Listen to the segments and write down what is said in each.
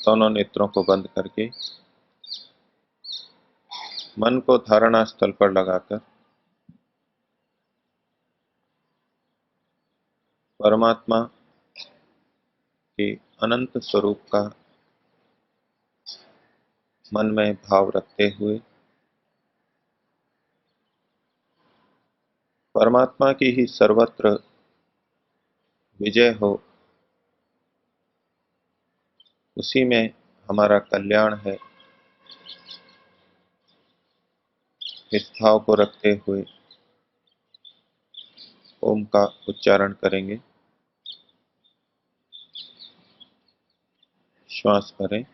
दोनों नेत्रों को बंद करके मन को धारणा स्थल पर लगाकर परमात्मा के अनंत स्वरूप का मन में भाव रखते हुए परमात्मा की ही सर्वत्र विजय हो, उसी में हमारा कल्याण है, इस भाव को रखते हुए ओम का उच्चारण करेंगे। श्वास भरें।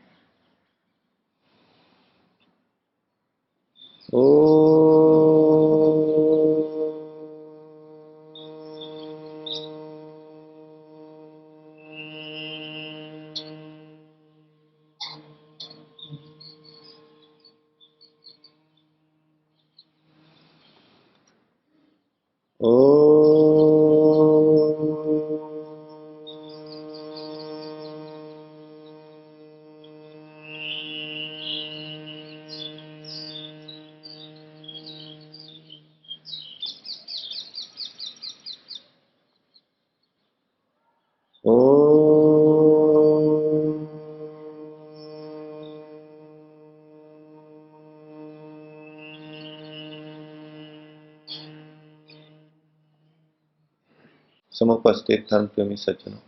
समुपस्थित धर्म प्रेमी सज्जनों,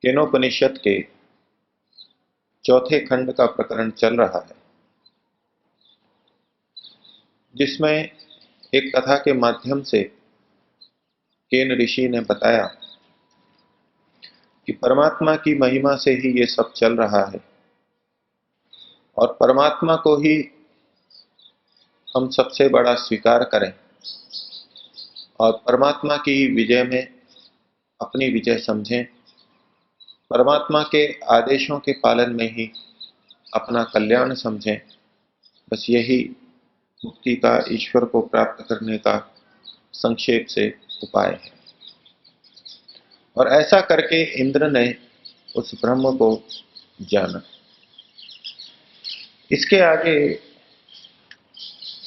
केनोपनिषद के चौथे खंड का प्रकरण चल रहा है, जिसमें एक कथा के माध्यम से केन ऋषि ने बताया कि परमात्मा की महिमा से ही ये सब चल रहा है और परमात्मा को ही हम सबसे बड़ा स्वीकार करें और परमात्मा की विजय में अपनी विजय समझें, परमात्मा के आदेशों के पालन में ही अपना कल्याण समझें। बस यही मुक्ति का, ईश्वर को प्राप्त करने का संक्षेप से उपाय है। और ऐसा करके इंद्र ने उस ब्रह्म को जाना। इसके आगे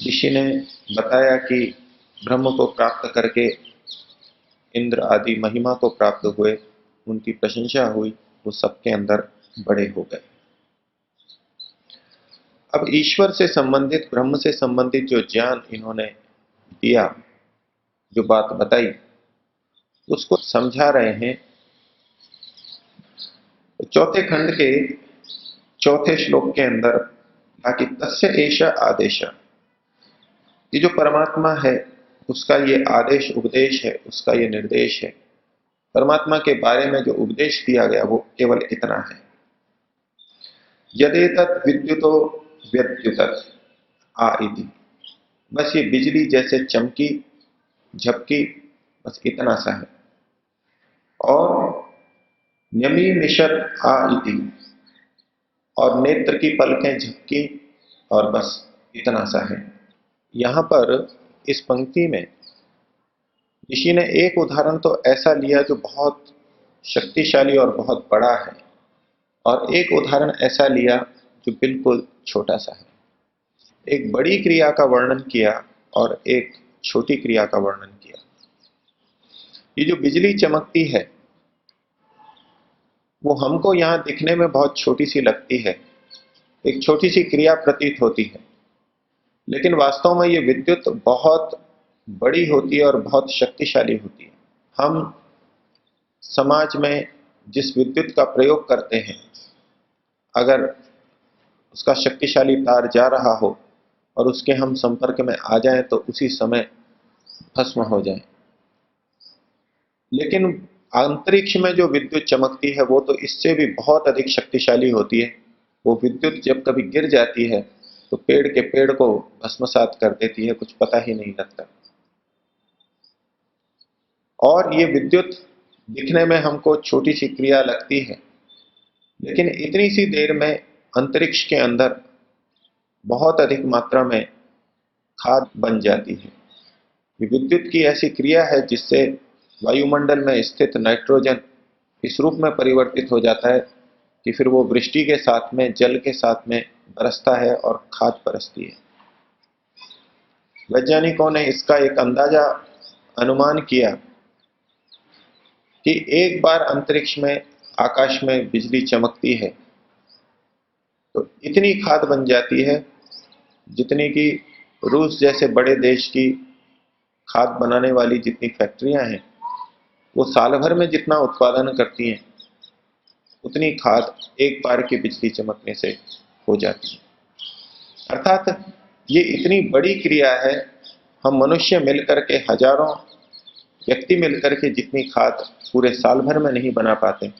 ऋषि ने बताया कि ब्रह्म को प्राप्त करके इंद्र आदि महिमा को प्राप्त हुए, उनकी प्रशंसा हुई, वो सबके अंदर बड़े हो गए। अब ईश्वर से संबंधित, ब्रह्म से संबंधित जो ज्ञान इन्होंने दिया, जो बात बताई, उसको समझा रहे हैं। चौथे खंड के चौथे श्लोक के अंदर ताकि तस्य एष आदेश, ये जो परमात्मा है उसका ये आदेश उपदेश है, उसका ये निर्देश है। परमात्मा के बारे में जो उपदेश दिया गया वो केवल इतना है, यदेतत् विद्युतो व्यद्युतत् आ इति। बस ये बिजली जैसे चमकी झपकी, बस इतना सा है। और यमी मिशत आ इति, और नेत्र की पलकें झपकी, और बस इतना सा है। यहां पर इस पंक्ति में ऋषि ने एक उदाहरण तो ऐसा लिया जो बहुत शक्तिशाली और बहुत बड़ा है, और एक उदाहरण ऐसा लिया जो बिल्कुल छोटा सा है। एक बड़ी क्रिया का वर्णन किया और एक छोटी क्रिया का वर्णन किया। ये जो बिजली चमकती है वो हमको यहां दिखने में बहुत छोटी सी लगती है, एक छोटी सी क्रिया प्रतीत होती है, लेकिन वास्तव में ये विद्युत बहुत बड़ी होती है और बहुत शक्तिशाली होती है। हम समाज में जिस विद्युत का प्रयोग करते हैं, अगर उसका शक्तिशाली तार जा रहा हो और उसके हम संपर्क में आ जाएं तो उसी समय भस्म हो जाए। लेकिन अंतरिक्ष में जो विद्युत चमकती है वो तो इससे भी बहुत अधिक शक्तिशाली होती है। वो विद्युत जब कभी गिर जाती है तो पेड़ के पेड़ को भस्मसात कर देती है, कुछ पता ही नहीं लगता। और ये विद्युत दिखने में हमको छोटी सी क्रिया लगती है, लेकिन इतनी सी देर में अंतरिक्ष के अंदर बहुत अधिक मात्रा में खाद बन जाती है। ये विद्युत की ऐसी क्रिया है जिससे वायुमंडल में स्थित नाइट्रोजन इस रूप में परिवर्तित हो जाता है कि फिर वो वृष्टि के साथ में, जल के साथ में बरसता है और खाद बरसती है। वैज्ञानिकों ने इसका एक अंदाजा, अनुमान किया कि एक बार अंतरिक्ष में, आकाश में बिजली चमकती है तो इतनी खाद बन जाती है जितनी कि रूस जैसे बड़े देश की खाद बनाने वाली जितनी फैक्ट्रियां हैं वो साल भर में जितना उत्पादन करती हैं उतनी खाद एक बार की बिजली चमकने से हो जाती है। अर्थात ये इतनी बड़ी क्रिया है, हम मनुष्य मिलकर के, हजारों व्यक्ति मिलकर के जितनी खाद पूरे साल भर में नहीं बना पाते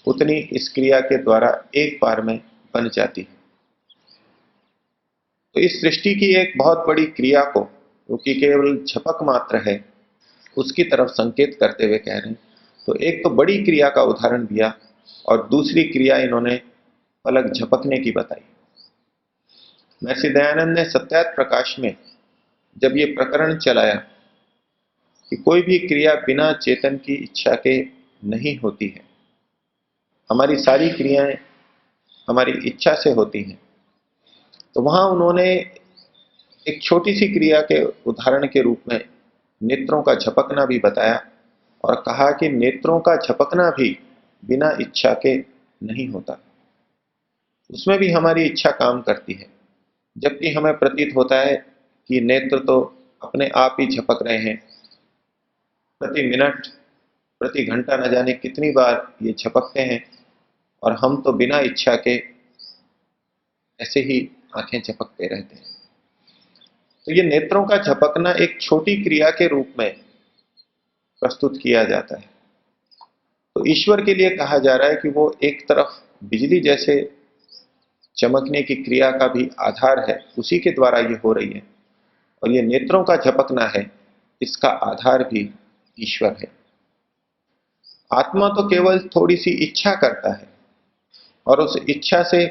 उतनी इस क्रिया के द्वारा एक बार में बन जाती है। तो इस सृष्टि की एक बहुत बड़ी क्रिया को, जो कि केवल झपक मात्र है, उसकी तरफ संकेत करते हुए कह रहे हैं। तो एक तो बड़ी क्रिया का उदाहरण दिया और दूसरी क्रिया इन्होंने पलक झपकने की बताई। महर्षि दयानंद ने सत्यार्थ प्रकाश में जब ये प्रकरण चलाया कि कोई भी क्रिया बिना चेतन की इच्छा के नहीं होती है, हमारी सारी क्रियाएं हमारी इच्छा से होती हैं, तो वहां उन्होंने एक छोटी सी क्रिया के उदाहरण के रूप में नेत्रों का झपकना भी बताया और कहा कि नेत्रों का झपकना भी बिना इच्छा के नहीं होता, उसमें भी हमारी इच्छा काम करती है। जबकि हमें प्रतीत होता है कि नेत्र तो अपने आप ही झपक रहे हैं, प्रति मिनट, प्रति घंटा न जाने कितनी बार ये झपकते हैं, और हम तो बिना इच्छा के ऐसे ही आंखें झपकते रहते हैं। तो ये नेत्रों का झपकना एक छोटी क्रिया के रूप में प्रस्तुत किया जाता है। तो ईश्वर के लिए कहा जा रहा है कि वो एक तरफ बिजली जैसे चमकने की क्रिया का भी आधार है, उसी के द्वारा ये हो रही है, और ये नेत्रों का झपकना है, इसका आधार भी ईश्वर है। आत्मा तो केवल थोड़ी सी इच्छा करता है और उस इच्छा से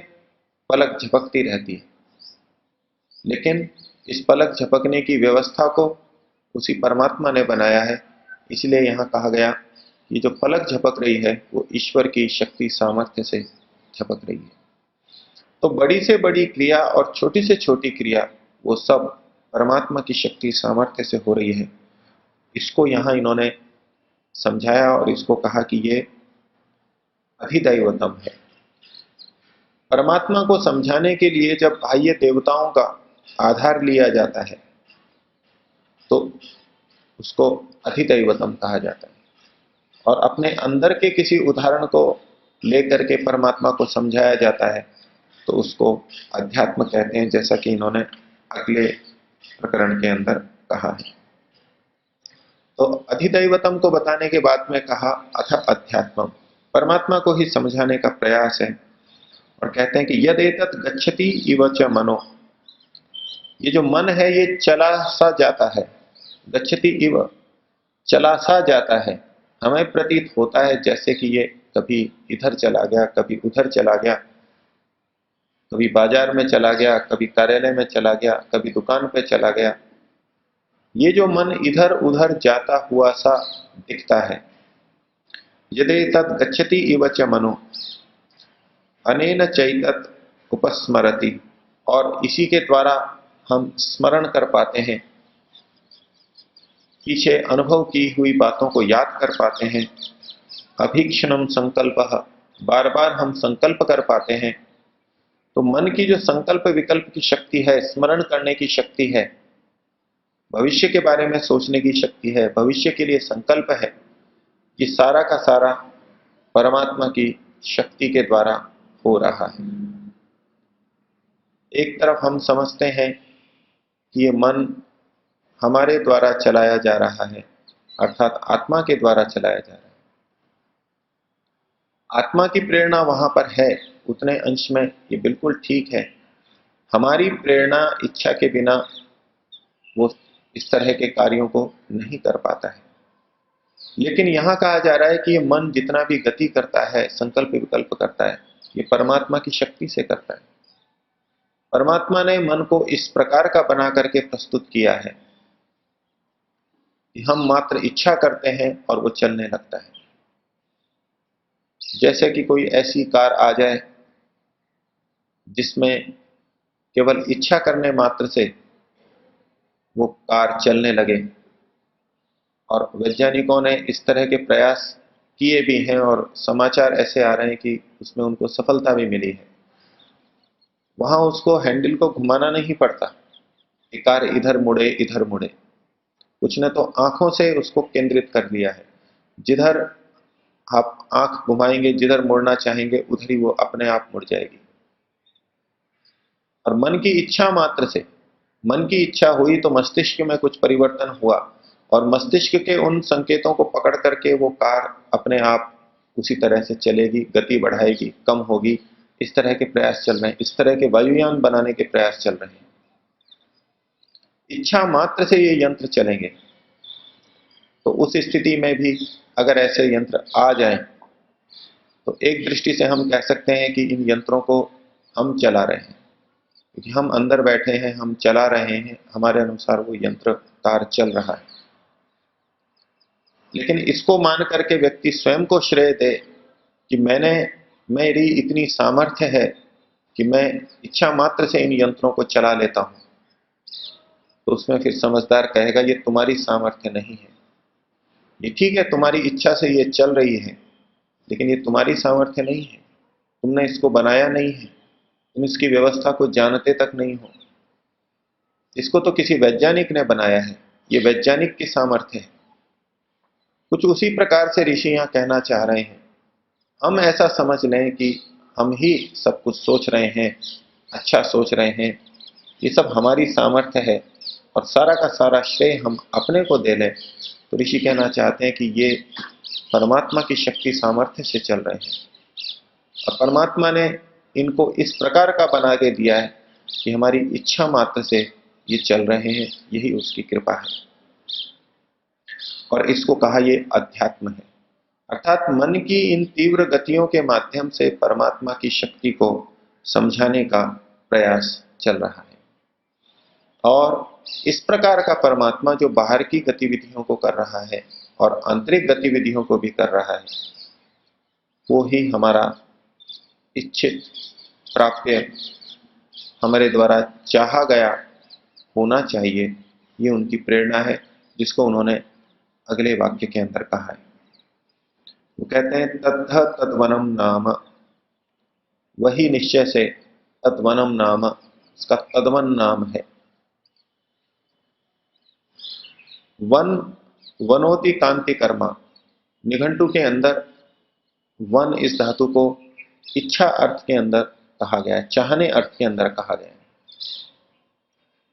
पलक झपकती रहती है, लेकिन इस पलक झपकने की व्यवस्था को उसी परमात्मा ने बनाया है। इसलिए यहां कहा गया कि जो पलक झपक रही है वो ईश्वर की शक्ति सामर्थ्य से झपक रही है। तो बड़ी से बड़ी क्रिया और छोटी से छोटी क्रिया वो सब परमात्मा की शक्ति सामर्थ्य से हो रही है। इसको यहां इन्होंने समझाया और इसको कहा कि ये अधिदैवतम है। परमात्मा को समझाने के लिए जब बाह्य देवताओं का आधार लिया जाता है तो उसको अधिदैवतम कहा जाता है, और अपने अंदर के किसी उदाहरण को लेकर के परमात्मा को समझाया जाता है तो उसको अध्यात्म कहते हैं, जैसा कि इन्होंने अगले प्रकरण के अंदर कहा है। तो अधिदैवतम को बताने के बाद में कहा अथ अध्यात्मम, परमात्मा को ही समझाने का प्रयास है, और कहते हैं कि यदेतत् गच्छति इव च मनो, ये जो मन है ये चला सा जाता है, गच्छति इव, चला सा जाता है, हमें प्रतीत होता है जैसे कि ये कभी इधर चला गया, कभी उधर चला गया, कभी बाजार में चला गया, कभी कार्यालय में चला गया, कभी दुकान पे चला गया। ये जो मन इधर उधर जाता हुआ सा दिखता है, यदि तद गच्छति इव च मनो अनेन चैतत उपस्मरति, और इसी के द्वारा हम स्मरण कर पाते हैं, पीछे अनुभव की हुई बातों को याद कर पाते हैं। अभीक्षणम संकल्पः, बार बार हम संकल्प कर पाते हैं। तो मन की जो संकल्प विकल्प की शक्ति है, स्मरण करने की शक्ति है, भविष्य के बारे में सोचने की शक्ति है, भविष्य के लिए संकल्प है, ये सारा का सारा परमात्मा की शक्ति के द्वारा हो रहा है। एक तरफ हम समझते हैं कि ये मन हमारे द्वारा चलाया जा रहा है, अर्थात आत्मा के द्वारा चलाया जा रहा है। आत्मा की प्रेरणा वहां पर है, उतने अंश में ये बिल्कुल ठीक है। हमारी प्रेरणा इच्छा के बिना वो इस तरह के कार्यों को नहीं कर पाता है। लेकिन यहां कहा जा रहा है कि ये मन जितना भी गति करता है, संकल्प विकल्प करता है, ये परमात्मा की शक्ति से करता है। परमात्मा ने मन को इस प्रकार का बना करके प्रस्तुत किया है कि हम मात्र इच्छा करते हैं और वो चलने लगता है। जैसे कि कोई ऐसी कार आ जाए जिसमें केवल इच्छा करने मात्र से वो कार चलने लगे, और वैज्ञानिकों ने इस तरह के प्रयास किए भी हैं और समाचार ऐसे आ रहे हैं कि उसमें उनको सफलता भी मिली है। वहां उसको हैंडल को घुमाना नहीं पड़ता कि कार इधर मुड़े इधर मुड़े, कुछ ने तो आंखों से उसको केंद्रित कर लिया है। जिधर आप आंख घुमाएंगे, जिधर मुड़ना चाहेंगे, उधर ही वो अपने आप मुड़ जाएगी। और मन की इच्छा मात्र से, मन की इच्छा हुई तो मस्तिष्क में कुछ परिवर्तन हुआ, और मस्तिष्क के उन संकेतों को पकड़ करके वो कार अपने आप उसी तरह से चलेगी, गति बढ़ाएगी, कम होगी। इस तरह के प्रयास चल रहे हैं, इस तरह के वायुयान बनाने के प्रयास चल रहे हैं। इच्छा मात्र से ये यंत्र चलेंगे। तो उस स्थिति में भी अगर ऐसे यंत्र आ जाएं, तो एक दृष्टि से हम कह सकते हैं कि इन यंत्रों को हम चला रहे हैं, क्योंकि हम अंदर बैठे हैं, हम चला रहे हैं, हमारे अनुसार वो यंत्र कार चल रहा है। लेकिन इसको मान करके व्यक्ति स्वयं को श्रेय दे कि मेरी इतनी सामर्थ्य है कि मैं इच्छा मात्र से इन यंत्रों को चला लेता हूं, तो उसमें फिर समझदार कहेगा ये तुम्हारी सामर्थ्य नहीं है। ये ठीक है, तुम्हारी इच्छा से ये चल रही है, लेकिन ये तुम्हारी सामर्थ्य नहीं है। तुमने इसको बनाया नहीं है, तुम इसकी व्यवस्था को जानते तक नहीं हो। इसको तो किसी वैज्ञानिक ने बनाया है, ये वैज्ञानिक की सामर्थ्य है। कुछ उसी प्रकार से ऋषि यहां कहना चाह रहे हैं। हम ऐसा समझ लें कि हम ही सब कुछ सोच रहे हैं, अच्छा सोच रहे हैं, ये सब हमारी सामर्थ्य है, और सारा का सारा श्रेय हम अपने को दे लें, तो ऋषि कहना चाहते हैं कि ये परमात्मा की शक्ति सामर्थ्य से चल रहे हैं। और परमात्मा ने इनको इस प्रकार का बना के दिया है कि हमारी इच्छा मात्र से ये चल रहे हैं, यही उसकी कृपा है। और इसको कहा ये अध्यात्म है, अर्थात मन की इन तीव्र गतियों के माध्यम से परमात्मा की शक्ति को समझाने का प्रयास चल रहा है। और इस प्रकार का परमात्मा जो बाहर की गतिविधियों को कर रहा है और आंतरिक गतिविधियों को भी कर रहा है, वो ही हमारा इच्छित प्राप्य, हमारे द्वारा चाहा गया होना चाहिए, ये उनकी प्रेरणा है, जिसको उन्होंने अगले वाक्य के अंदर कहा है। वो कहते हैं तद्ध तद्वनम नाम, वही निश्चय से, तद्वनम नाम, इसका तद्वन नाम है। वन वनोति कांति कर्मा, निघंटु के अंदर वन इस धातु को इच्छा अर्थ के अंदर कहा गया है, चाहने अर्थ के अंदर कहा गया है।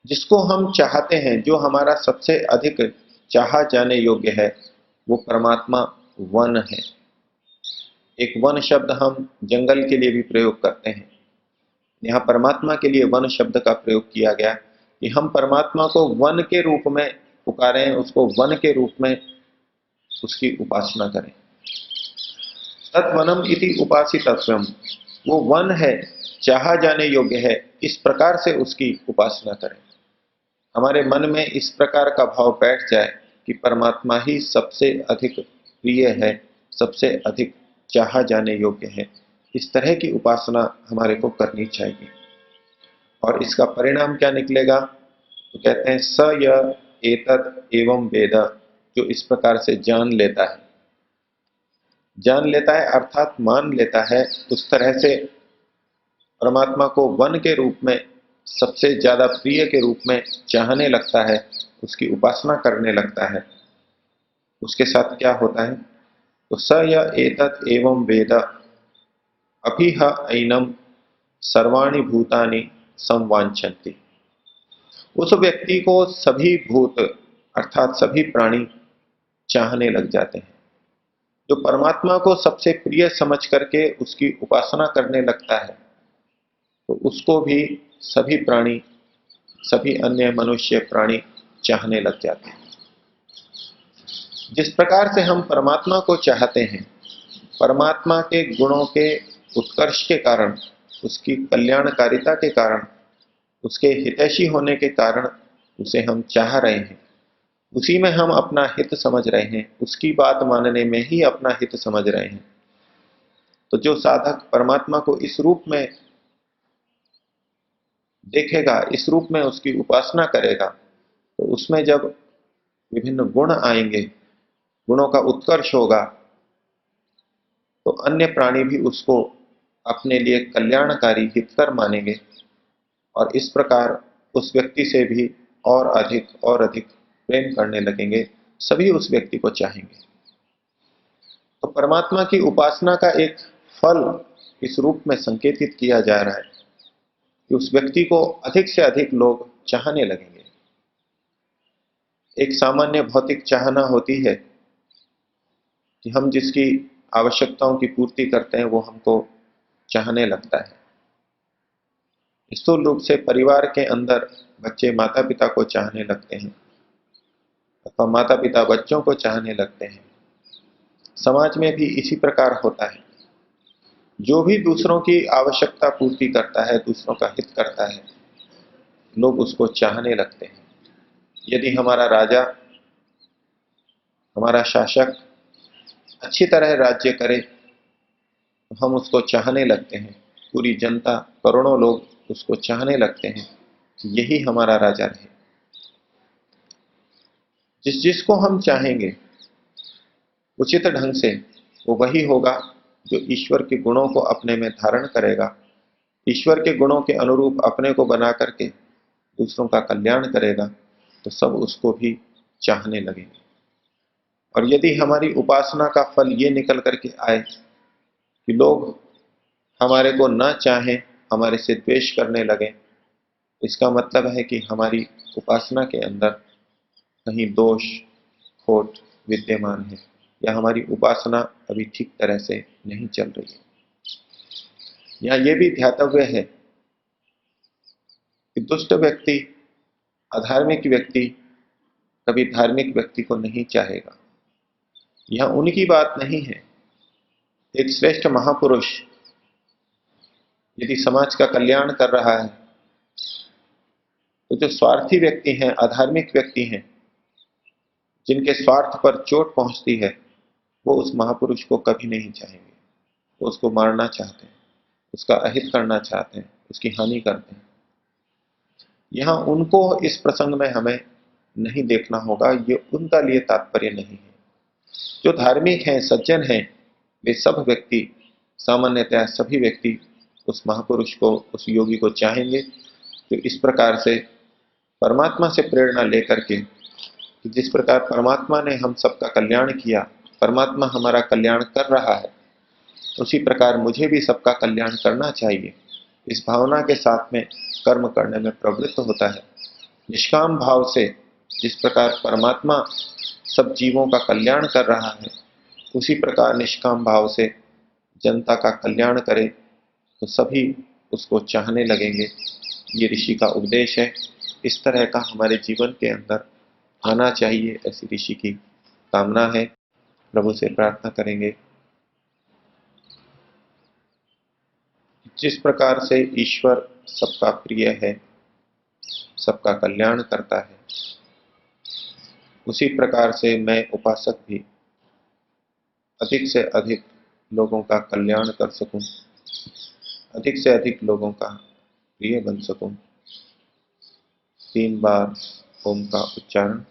जिसको हम चाहते हैं, जो हमारा सबसे अधिक चाहा जाने योग्य है, वो परमात्मा वन है। एक वन शब्द हम जंगल के लिए भी प्रयोग करते हैं, यहाँ परमात्मा के लिए वन शब्द का प्रयोग किया गया कि हम परमात्मा को वन के रूप में पुकारें, उसको वन के रूप में उसकी उपासना करें। तत्वनम इति उपासितव्यम, वो वन है, चाहा जाने योग्य है, इस प्रकार से उसकी उपासना करें। हमारे मन में इस प्रकार का भाव बैठ जाए कि परमात्मा ही सबसे अधिक प्रिय है, सबसे अधिक चाहा जाने योग्य है, इस तरह की उपासना हमारे को करनी चाहिए। और इसका परिणाम क्या निकलेगा? तो कहते हैं स य एतत् एवं वेद, जो इस प्रकार से जान लेता है, जान लेता है अर्थात मान लेता है, उस तरह से परमात्मा को वन के रूप में, सबसे ज्यादा प्रिय के रूप में चाहने लगता है, उसकी उपासना करने लगता है। उसके साथ क्या होता है? तो स य एतत् एवं वेद अभिह ऐनम सर्वाणि भूतानि संवांछन्ति। उस व्यक्ति को सभी भूत अर्थात सभी प्राणी चाहने लग जाते हैं। जो परमात्मा को सबसे प्रिय समझ करके उसकी उपासना करने लगता है, तो उसको भी सभी प्राणी, सभी अन्य मनुष्य प्राणी चाहने लग जाते हैं। जिस प्रकार से हम परमात्मा को चाहते हैं, परमात्मा के गुणों के उत्कर्ष के कारण, उसकी कल्याणकारिता के कारण, उसके हितैषी होने के कारण उसे हम चाह रहे हैं, उसी में हम अपना हित समझ रहे हैं, उसकी बात मानने में ही अपना हित समझ रहे हैं। तो जो साधक परमात्मा को इस रूप में देखेगा, इस रूप में उसकी उपासना करेगा, तो उसमें जब विभिन्न गुण आएंगे, गुणों का उत्कर्ष होगा, तो अन्य प्राणी भी उसको अपने लिए कल्याणकारी हितकर मानेंगे और इस प्रकार उस व्यक्ति से भी और अधिक प्रेम करने लगेंगे, सभी उस व्यक्ति को चाहेंगे। तो परमात्मा की उपासना का एक फल इस रूप में संकेतित किया जा रहा है कि उस व्यक्ति को अधिक से अधिक लोग चाहने लगेंगे। एक सामान्य भौतिक चाहना होती है कि हम जिसकी आवश्यकताओं की पूर्ति करते हैं वो हमको चाहने लगता है। स्थूल रूप से परिवार के अंदर बच्चे माता पिता को चाहने लगते हैं अथवा माता पिता बच्चों को चाहने लगते हैं। समाज में भी इसी प्रकार होता है। जो भी दूसरों की आवश्यकता पूर्ति करता है, दूसरों का हित करता है, लोग उसको चाहने लगते हैं। यदि हमारा राजा, हमारा शासक अच्छी तरह राज्य करे तो हम उसको चाहने लगते हैं। पूरी जनता, करोड़ों लोग उसको चाहने लगते हैं कि यही हमारा राजा रहे। जिसको हम चाहेंगे उचित ढंग से, वो वही होगा जो ईश्वर के गुणों को अपने में धारण करेगा, ईश्वर के गुणों के अनुरूप अपने को बना करके दूसरों का कल्याण करेगा, तो सब उसको भी चाहने लगेंगे। और यदि हमारी उपासना का फल ये निकल करके आए कि लोग हमारे को न चाहें, हमारे से द्वेष करने लगे, इसका मतलब है कि हमारी उपासना के अंदर कहीं दोष, खोट विद्यमान है, या हमारी उपासना अभी ठीक तरह से नहीं चल रही है। यहाँ ये भी ध्यातव्य है कि दुष्ट व्यक्ति, अधार्मिक व्यक्ति कभी धार्मिक व्यक्ति को नहीं चाहेगा। यह उनकी बात नहीं है। एक श्रेष्ठ महापुरुष यदि समाज का कल्याण कर रहा है, तो जो स्वार्थी व्यक्ति हैं, अधार्मिक व्यक्ति हैं, जिनके स्वार्थ पर चोट पहुंचती है, वो उस महापुरुष को कभी नहीं चाहेंगे। वो उसको मारना चाहते हैं, उसका अहित करना चाहते हैं, उसकी हानि करते हैं। यहां उनको इस प्रसंग में हमें नहीं देखना होगा, ये उनका लिए तात्पर्य नहीं है। जो धार्मिक हैं, सज्जन हैं, वे सब व्यक्ति, सामान्यतः सभी व्यक्ति उस महापुरुष को, उस योगी को चाहेंगे जो इस प्रकार से परमात्मा से प्रेरणा लेकर के, कि जिस प्रकार परमात्मा ने हम सबका कल्याण किया, परमात्मा हमारा कल्याण कर रहा है, उसी प्रकार मुझे भी सबका कल्याण करना चाहिए, इस भावना के साथ में कर्म करने में प्रवृत्त होता है। निष्काम भाव से जिस प्रकार परमात्मा सब जीवों का कल्याण कर रहा है, उसी प्रकार निष्काम भाव से जनता का कल्याण करे तो सभी उसको चाहने लगेंगे। ये ऋषि का उपदेश है। इस तरह का हमारे जीवन के अंदर आना चाहिए, ऐसी ऋषि की कामना है। प्रभु से प्रार्थना करेंगे जिस प्रकार से ईश्वर सबका प्रिय है, सबका कल्याण करता है, उसी प्रकार से मैं उपासक भी अधिक से अधिक लोगों का कल्याण कर सकूं, अधिक से अधिक लोगों का प्रिय बन सकूं। 3 बार ओम का उच्चारण।